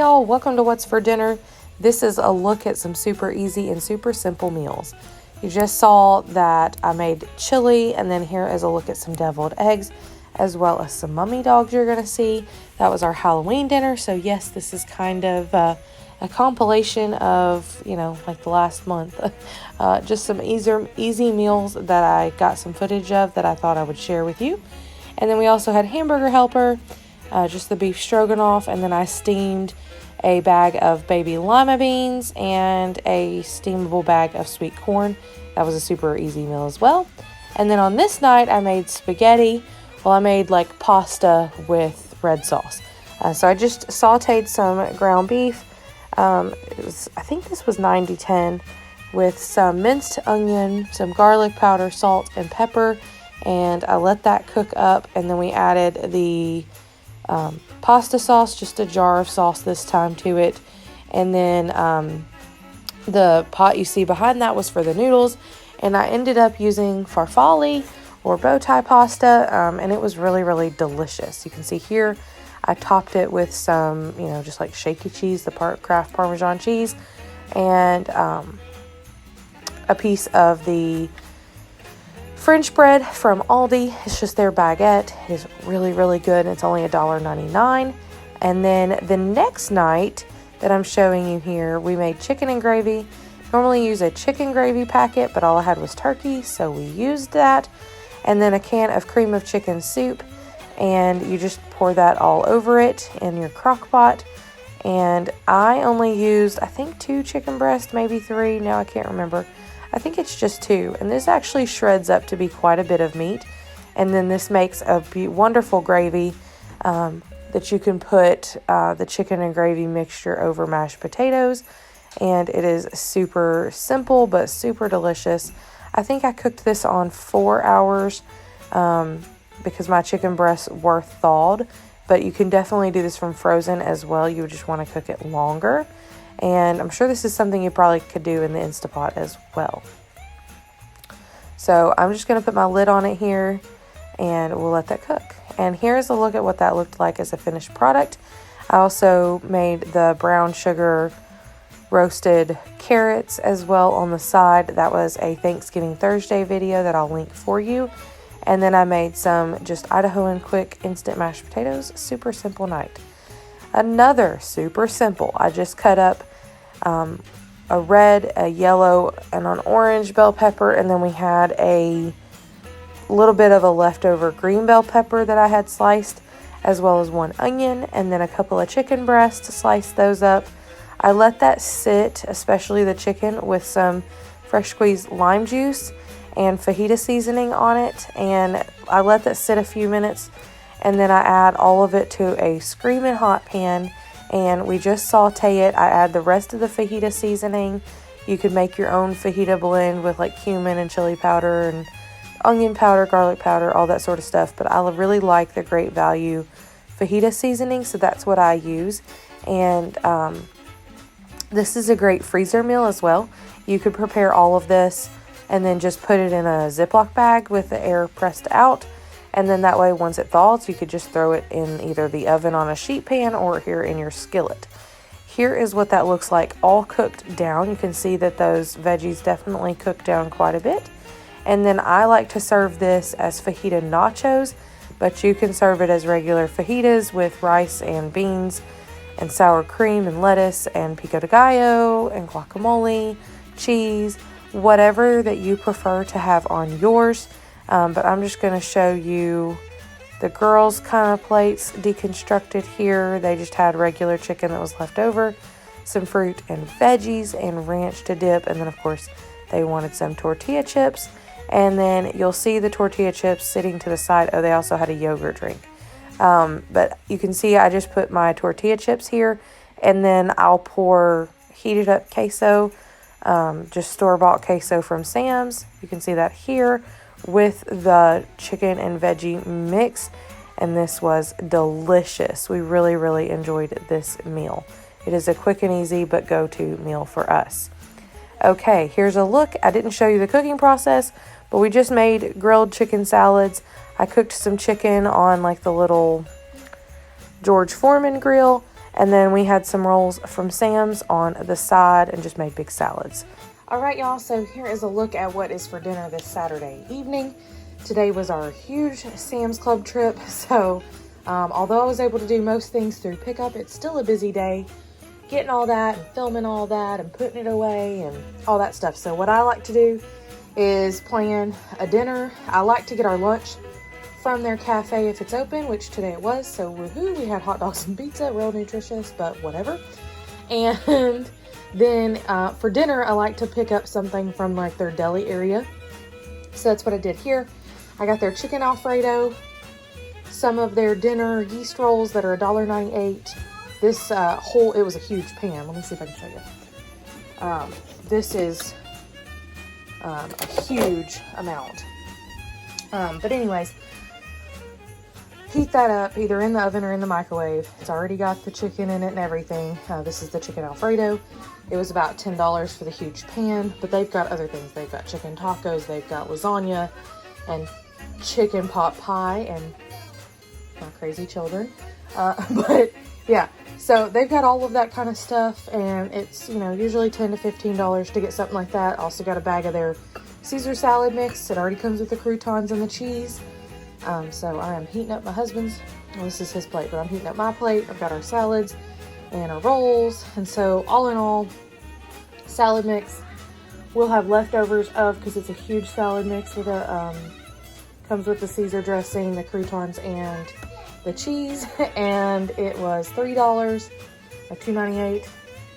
Y'all, welcome to What's for Dinner. This is a look at some super easy and super simple meals. You just saw that I made chili, and then here is a look at some deviled eggs, as well as some mummy dogs you're going to see. That was our Halloween dinner, so yes, this is kind of a compilation of, like the last month. Just some easy meals that I got some footage of that I thought I would share with you. And then we also had hamburger helper, just the beef stroganoff, and then I steamed a bag of baby lima beans and a steamable bag of sweet corn. That was a super easy meal as well. And then on this night, I made spaghetti. Well, I made like pasta with red sauce. So I just sauteed some ground beef. I think this was 90-10 with some minced onion, some garlic powder, salt, and pepper. And I let that cook up, and then we added the pasta sauce, just a jar of sauce this time to it. And then the pot you see behind that was for the noodles, and I ended up using farfalle or bow tie pasta, and it was really, really delicious. You can see here I topped it with some, just like shaky cheese, the Kraft Parmesan cheese, and a piece of the French bread from Aldi. It's just their baguette. It is really, really good. It's only $1.99. And then the next night that I'm showing you here, we made chicken and gravy. Normally use a chicken gravy packet, but all I had was turkey, so we used that. And then a can of cream of chicken soup, and you just pour that all over it in your crock pot. And I only used, I think, 2 chicken breasts, maybe 3. Now I can't remember. I think it's just 2, and this actually shreds up to be quite a bit of meat. And then this makes a wonderful gravy that you can put the chicken and gravy mixture over mashed potatoes, and it is super simple but super delicious. I think I cooked this on 4 hours because my chicken breasts were thawed, but you can definitely do this from frozen as well. You would just want to cook it longer. And I'm sure this is something you probably could do in the Instapot as well. So I'm just going to put my lid on it here, and we'll let that cook. And here's a look at what that looked like as a finished product. I also made the brown sugar roasted carrots as well on the side. That was a Thanksgiving Thursday video that I'll link for you. And then I made some just Idahoan quick instant mashed potatoes. Super simple night. Another super simple. I just cut up a red, a yellow, and an orange bell pepper, and then we had a little bit of a leftover green bell pepper that I had sliced, as well as 1 onion, and then a couple of chicken breasts to slice those up. I let that sit, especially the chicken, with some fresh squeezed lime juice and fajita seasoning on it, and I let that sit a few minutes, and then I add all of it to a screaming hot pan, and we just saute it. I add the rest of the fajita seasoning. You could make your own fajita blend with like cumin and chili powder and onion powder, garlic powder, all that sort of stuff, but I really like the Great Value fajita seasoning, so that's what I use. And this is a great freezer meal as well. You could prepare all of this and then just put it in a Ziploc bag with the air pressed out. And then that way, once it thaws, you could just throw it in either the oven on a sheet pan or here in your skillet. Here is what that looks like all cooked down. You can see that those veggies definitely cooked down quite a bit. And then I like to serve this as fajita nachos, but you can serve it as regular fajitas with rice and beans and sour cream and lettuce and pico de gallo and guacamole, cheese, whatever that you prefer to have on yours. But I'm just going to show you the girls' kind of plates deconstructed here. They just had regular chicken that was left over, some fruit and veggies, and ranch to dip. And then, of course, they wanted some tortilla chips. And then you'll see the tortilla chips sitting to the side. Oh, they also had a yogurt drink. But you can see I just put my tortilla chips here. And then I'll pour heated up queso, just store-bought queso from Sam's. You can see that here, with the chicken and veggie mix, and this was delicious. We really, really enjoyed this meal. It is a quick and easy but go-to meal for us. Okay, here's a look. I didn't show you the cooking process, but we just made grilled chicken salads. I cooked some chicken on like the little George Foreman grill, And then we had some rolls from Sam's on the side and just made big salads. All right, y'all, so here is a look at what is for dinner this Saturday evening. Today was our huge Sam's Club trip, so although I was able to do most things through pickup, it's still a busy day getting all that and filming all that and putting it away and all that stuff. So what I like to do is plan a dinner. I like to get our lunch from their cafe if it's open, which today it was, so woohoo, we had hot dogs and pizza, real nutritious, but whatever. And then for dinner, I like to pick up something from like their deli area. So that's what I did here. I got their chicken Alfredo, some of their dinner yeast rolls that are $1.98. This it was a huge pan. Let me see if I can show you. This is a huge amount. But anyways, heat that up either in the oven or in the microwave. It's already got the chicken in it and everything. This is the chicken Alfredo. It was about $10 for the huge pan, but they've got other things. They've got chicken tacos, they've got lasagna and chicken pot pie and my crazy children. But yeah, so they've got all of that kind of stuff, and it's, you know, usually $10 to $15 to get something like that. Also got a bag of their Caesar salad mix. It already comes with the croutons and the cheese. So I am heating up my husband's, well, this is his plate, but I'm heating up my plate. I've got our salads and our rolls, and so all in all, salad mix we'll have leftovers of, because it's a huge salad mix with a comes with the Caesar dressing, the croutons, and the cheese, and it was $3, like $2.98,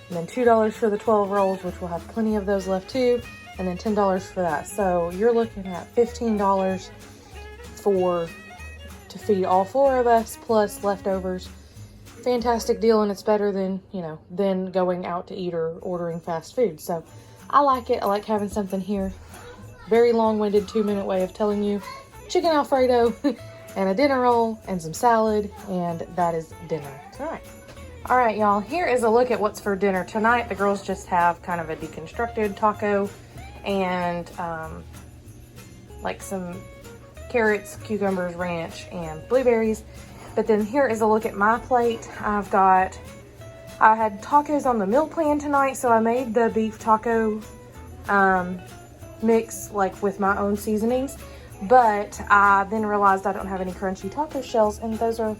and then $2 for the 12 rolls, which we'll have plenty of those left too, and then $10 for that. So you're looking at $15 to feed all 4 of us plus leftovers. Fantastic deal, and it's better than, you know, than going out to eat or ordering fast food. So I like it. I like having something here. Very long-winded 2-minute way of telling you chicken Alfredo and a dinner roll and some salad, and that is dinner tonight. All right, y'all, here is a look at what's for dinner tonight. The girls just have kind of a deconstructed taco and like some carrots, cucumbers, ranch, and blueberries. But then here is a look at my plate. I had tacos on the meal plan tonight, so I made the beef taco mix like with my own seasonings. But I then realized I don't have any crunchy taco shells, and those are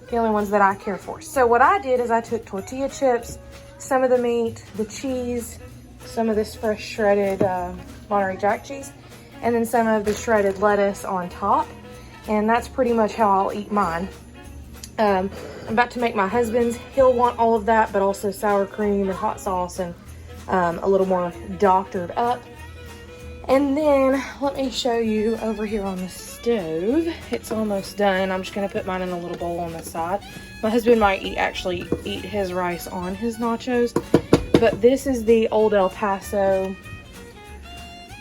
the only ones that I care for. So what I did is I took tortilla chips, some of the meat, the cheese, some of this fresh shredded Monterey Jack cheese, and then some of the shredded lettuce on top. And that's pretty much how I'll eat mine. I'm about to make my husband's. He'll want all of that, but also sour cream and hot sauce and a little more doctored up. And then let me show you over here on the stove. It's almost done. I'm just going to put mine in a little bowl on the side. My husband might actually eat his rice on his nachos. But this is the old El Paso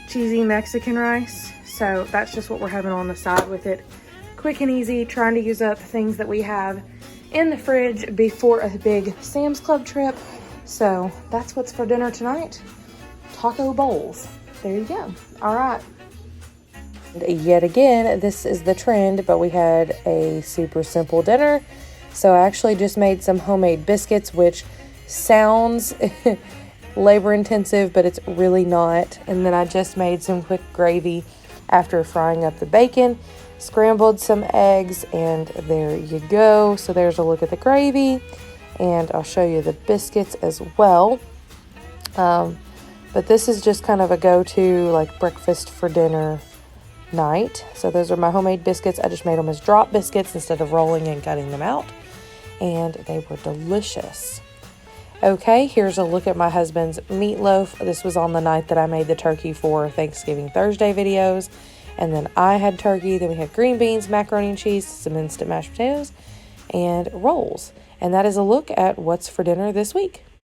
cheesy Mexican rice. So that's just what we're having on the side with it. Quick and easy, trying to use up things that we have in the fridge before a big Sam's Club trip. So that's what's for dinner tonight. Taco bowls. There you go. All right. Yet again, this is the trend, but we had a super simple dinner. So I actually just made some homemade biscuits, which sounds labor intensive, but it's really not. And then I just made some quick gravy after frying up the bacon, scrambled some eggs, and there you go. So there's a look at the gravy, and I'll show you the biscuits as well. But this is just kind of a go-to like breakfast for dinner night. So those are my homemade biscuits. I just made them as drop biscuits instead of rolling and cutting them out, and they were delicious. Okay, here's a look at my husband's meatloaf. This was on the night that I made the turkey for Thanksgiving Thursday videos. And then I had turkey. Then we had green beans, macaroni and cheese, some instant mashed potatoes, and rolls. And that is a look at what's for dinner this week.